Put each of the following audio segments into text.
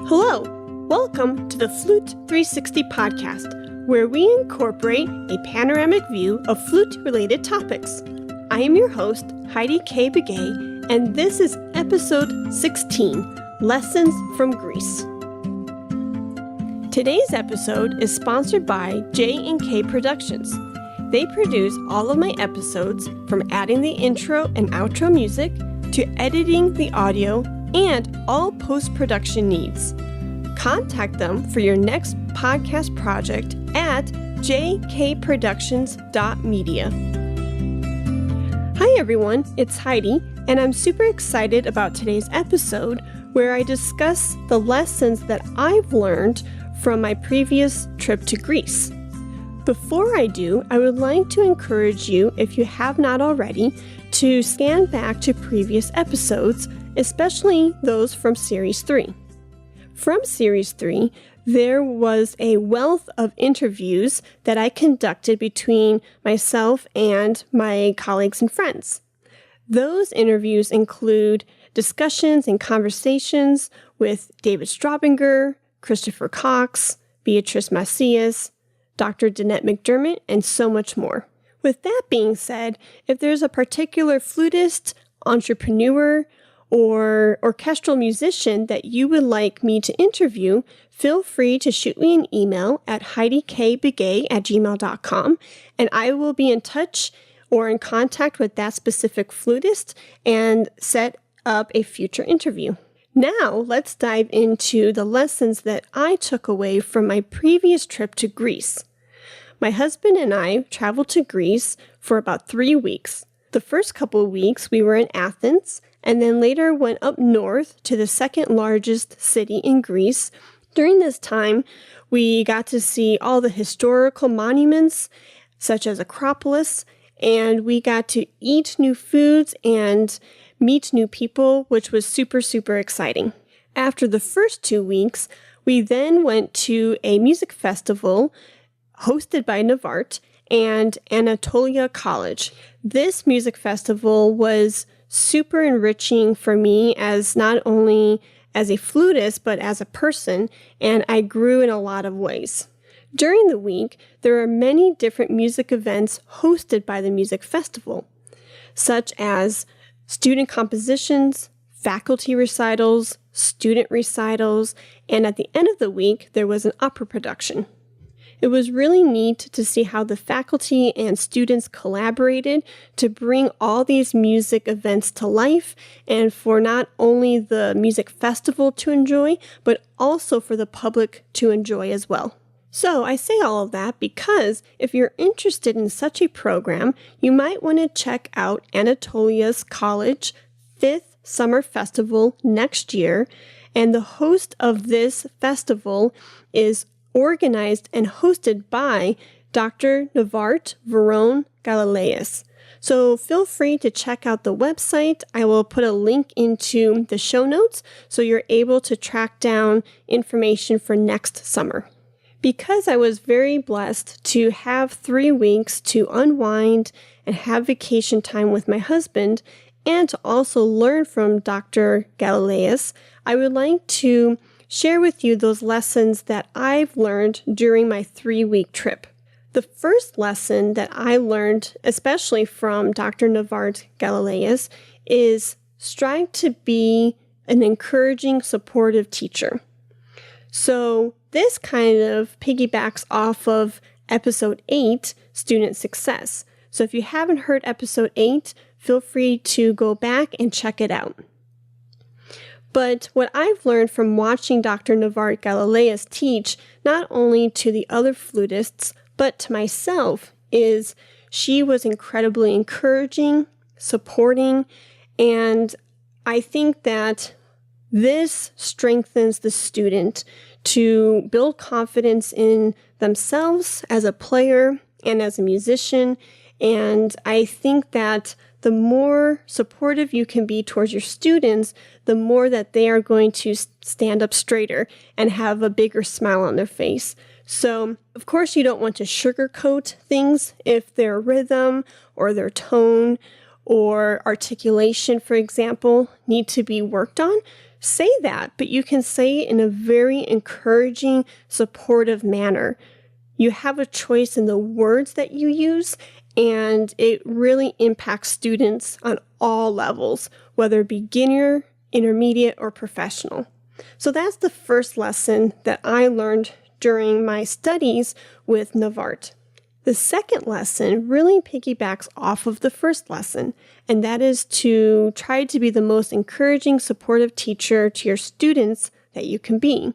Hello, welcome to the Flute 360 podcast, where we incorporate a panoramic view of flute-related topics. I am your host, Heidi K. Begay, and this is episode 16, Lessons from Greece. Today's episode is sponsored by J&K Productions. They produce all of my episodes, from adding the intro and outro music to editing the audio and all post-production needs. Contact them for your next podcast project at jkproductions.media. Hi everyone, it's Heidi, and I'm super excited about today's episode where I discuss the lessons that I've learned from my previous trip to Greece. Before I do, I would like to encourage you, if you have not already, to scan back to previous episodes, especially those from Series 3. From Series 3, there was a wealth of interviews that I conducted between myself and my colleagues and friends. Those interviews include discussions and conversations with David Straubinger, Christopher Cox, Beatrice Macias, Dr. Danette McDermott, and so much more. With that being said, if there's a particular flutist, entrepreneur, or orchestral musician that you would like me to interview, feel free to shoot me an email at heidikbegay@gmail.com, and I will be in touch or in contact with that specific flutist and set up a future interview. Now, let's dive into the lessons that I took away from my previous trip to Greece. My husband and I traveled to Greece for about 3 weeks. The first couple of weeks we were in Athens, and then later went up north to the second largest city in Greece. During this time, we got to see all the historical monuments, such as Acropolis, and we got to eat new foods and meet new people, which was super, super exciting. After the first 2 weeks, we then went to a music festival hosted by Navart and Anatolia College. This music festival was super enriching for me, as not only as a flutist, but as a person, and I grew in a lot of ways. During the week, there are many different music events hosted by the music festival, such as student compositions, faculty recitals, student recitals, and at the end of the week, there was an opera production. It was really neat to see how the faculty and students collaborated to bring all these music events to life, and for not only the music festival to enjoy, but also for the public to enjoy as well. So I say all of that because if you're interested in such a program, you might want to check out Anatolia's College 5th Summer Festival next year, and the host of this festival is organized and hosted by Dr. Navart Verone Galileas. So feel free to check out the website. I will put a link into the show notes so you're able to track down information for next summer. Because I was very blessed to have 3 weeks to unwind and have vacation time with my husband, and to also learn from Dr. Galileas, I would like to share with you those lessons that I've learned during my 3-week trip. The first lesson that I learned, especially from Dr. Navart Galileas, is strive to be an encouraging, supportive teacher. So this kind of piggybacks off of episode 8, Student Success. So if you haven't heard episode 8, feel free to go back and check it out. But what I've learned from watching Dr. Navart Galileas teach, not only to the other flutists, but to myself, is she was incredibly encouraging, supporting, and I think that this strengthens the student to build confidence in themselves as a player and as a musician. And I think that the more supportive you can be towards your students, the more that they are going to stand up straighter and have a bigger smile on their face. So, of course, you don't want to sugarcoat things if their rhythm or their tone or articulation, for example, need to be worked on, say that, but you can say it in a very encouraging, supportive manner. You have a choice in the words that you use, and it really impacts students on all levels, whether beginner, intermediate, or professional. So that's the first lesson that I learned during my studies with Navart. The second lesson really piggybacks off of the first lesson, and that is to try to be the most encouraging, supportive teacher to your students that you can be.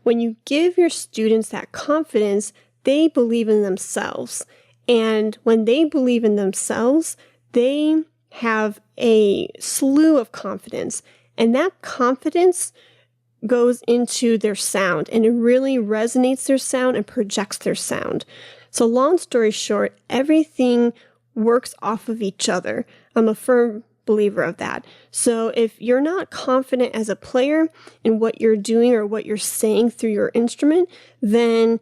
When you give your students that confidence, they believe in themselves. And when they believe in themselves, they have a slew of confidence. And that confidence goes into their sound, and it really resonates their sound and projects their sound. So long story short, everything works off of each other. I'm a firm believer of that. So if you're not confident as a player in what you're doing or what you're saying through your instrument, then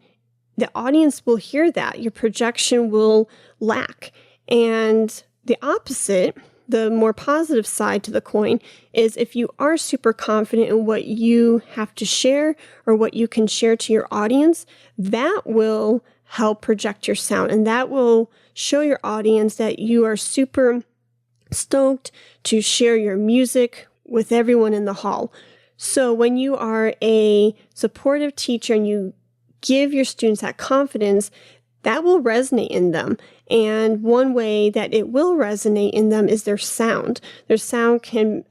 the audience will hear that. Your projection will lack. And the opposite, the more positive side to the coin, is if you are super confident in what you have to share or what you can share to your audience, that will help project your sound. And that will show your audience that you are super stoked to share your music with everyone in the hall. So when you are a supportive teacher and you give your students that confidence, that will resonate in them. And one way that it will resonate in them is their sound. Their sound can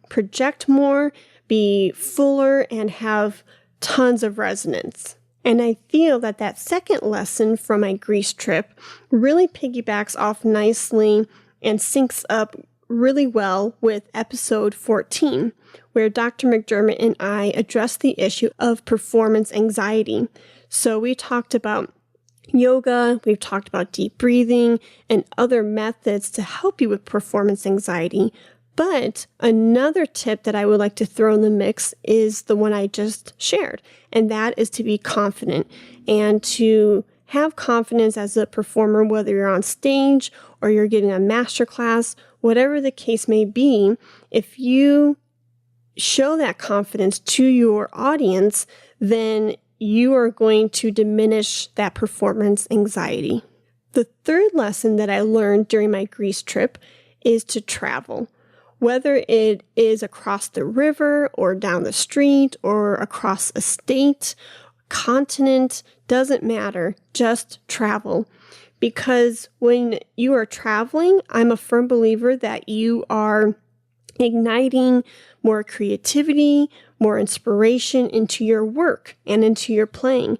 project more, be fuller, and have tons of resonance. And I feel that that second lesson from my Greece trip really piggybacks off nicely and syncs up really well with episode 14, where Dr. McDermott and I addressed the issue of performance anxiety. So we talked about yoga, we've talked about deep breathing, and other methods to help you with performance anxiety. But another tip that I would like to throw in the mix is the one I just shared, and that is to be confident and to have confidence as a performer, whether you're on stage or you're giving a master class, whatever the case may be. If you show that confidence to your audience, then you are going to diminish that performance anxiety. The third lesson that I learned during my Greece trip is to travel. Whether it is across the river or down the street or across a state, continent, doesn't matter, just travel. Because when you are traveling, I'm a firm believer that you are igniting more creativity, more inspiration into your work and into your playing.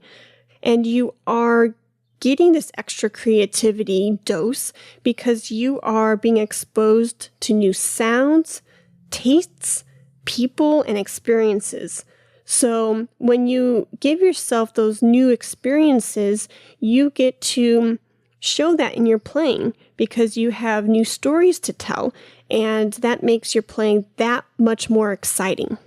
And you are getting this extra creativity dose because you are being exposed to new sounds, tastes, people, and experiences. So when you give yourself those new experiences, you get to show that in your playing because you have new stories to tell, and that makes your playing that much more exciting.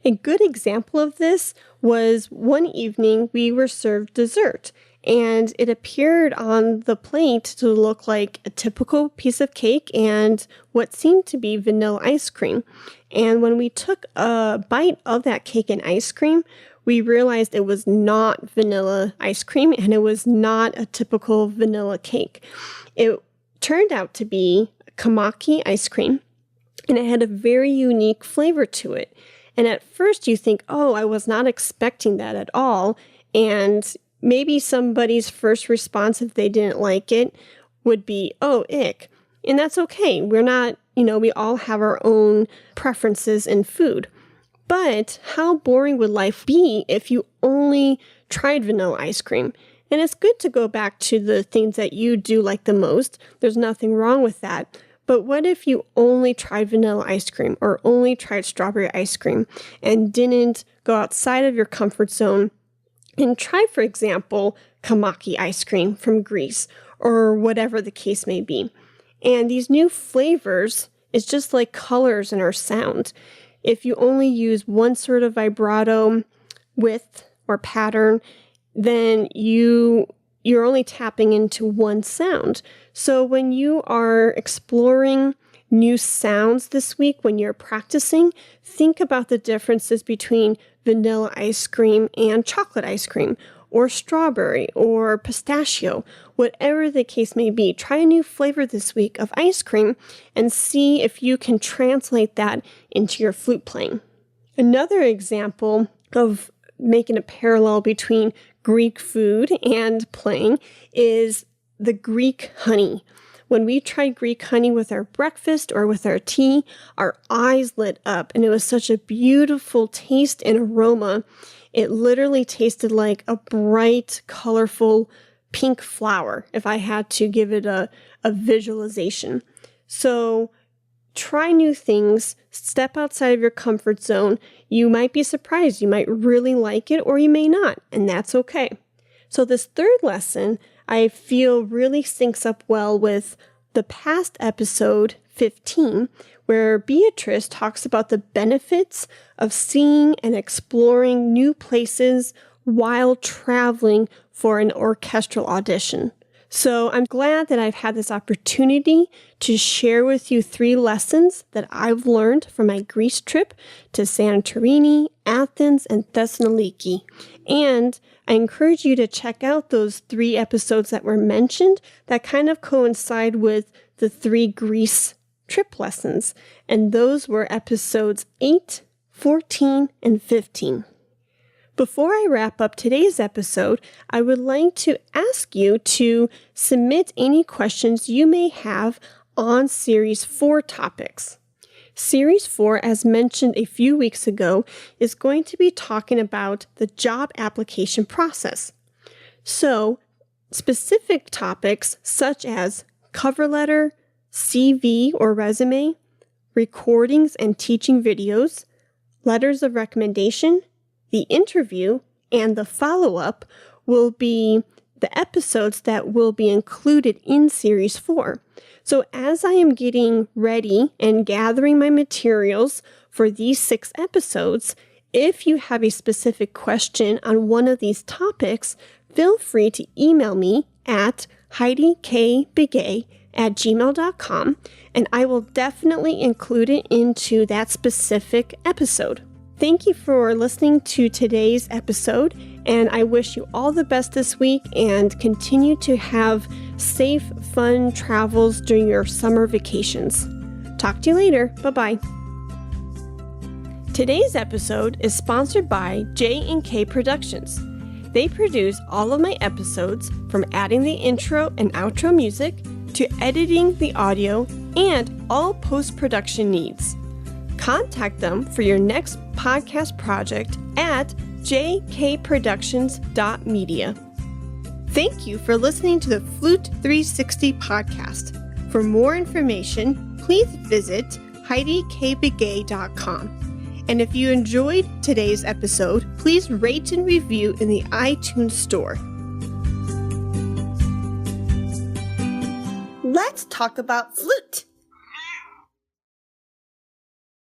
A good example of this was one evening we were served dessert, and it appeared on the plate to look like a typical piece of cake and what seemed to be vanilla ice cream. And when we took a bite of that cake and ice cream, we realized it was not vanilla ice cream and it was not a typical vanilla cake. It turned out to be kamaki ice cream, and it had a very unique flavor to it. And at first you think, oh, I was not expecting that at all. And maybe somebody's first response, if they didn't like it, would be, oh, ick. And that's okay. We're not, we all have our own preferences in food. But how boring would life be if you only tried vanilla ice cream? And it's good to go back to the things that you do like the most. There's nothing wrong with that. But what if you only tried vanilla ice cream or only tried strawberry ice cream and didn't go outside of your comfort zone and try, for example, kamaki ice cream from Greece or whatever the case may be? And these new flavors is just like colors in our sound. If you only use one sort of vibrato width or pattern, then you you're only tapping into one sound. So when you are exploring new sounds this week, when you're practicing, think about the differences between vanilla ice cream and chocolate ice cream, or strawberry, or pistachio, whatever the case may be. Try a new flavor this week of ice cream and see if you can translate that into your flute playing. Another example of making a parallel between Greek food and playing is the Greek honey. When we tried Greek honey with our breakfast or with our tea, our eyes lit up, and it was such a beautiful taste and aroma. It literally tasted like a bright, colorful pink flower, if I had to give it a visualization. So try new things, step outside of your comfort zone. You might be surprised. You might really like it, or you may not, and that's okay. So this third lesson, I feel really syncs up well with the past episode 15, where Beatrice talks about the benefits of seeing and exploring new places while traveling for an orchestral audition. So I'm glad that I've had this opportunity to share with you 3 lessons that I've learned from my Greece trip to Santorini, Athens, and Thessaloniki. And I encourage you to check out those 3 episodes that were mentioned that kind of coincide with the 3 Greece trip lessons. And those were episodes 8, 14, and 15. Before I wrap up today's episode, I would like to ask you to submit any questions you may have on Series 4 topics. Series 4, as mentioned a few weeks ago, is going to be talking about the job application process. So, specific topics such as cover letter, CV or resume, recordings and teaching videos, letters of recommendation, the interview, and the follow-up will be the episodes that will be included in Series 4. So as I am getting ready and gathering my materials for these 6 episodes, if you have a specific question on one of these topics, feel free to email me at heidikbigay@gmail.com, and I will definitely include it into that specific episode. Thank you for listening to today's episode, and I wish you all the best this week and continue to have safe, fun travels during your summer vacations. Talk to you later. Bye-bye. Today's episode is sponsored by J&K Productions. They produce all of my episodes, from adding the intro and outro music to editing the audio and all post-production needs. Contact them for your next podcast project at jkproductions.media. Thank you for listening to the Flute 360 podcast. For more information, please visit heidikbigay.com. And if you enjoyed today's episode, please rate and review in the iTunes store. Let's talk about flute.